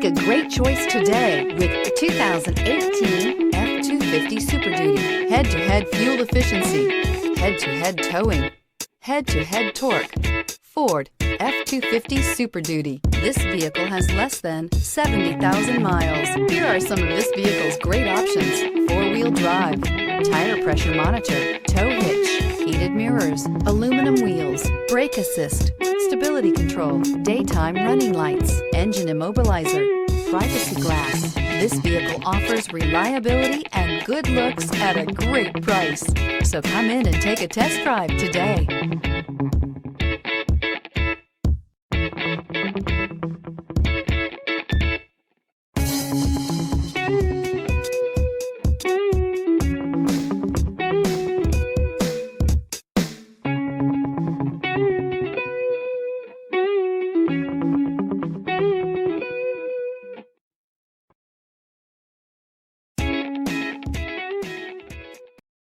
Make a great choice today with the 2018 F-250 Super Duty. Head-to-head fuel efficiency, head-to-head towing, head-to-head torque. Ford F-250 Super Duty. This vehicle has less than 70,000 miles. Here are some of this vehicle's great options: four-wheel drive, tire pressure monitor, tow hitch, heated mirrors, aluminum wheels, brake assist, stability control, daytime running lights, engine immobilizer, privacy glass. This vehicle offers reliability and good looks at a great price. So come in and take a test drive today.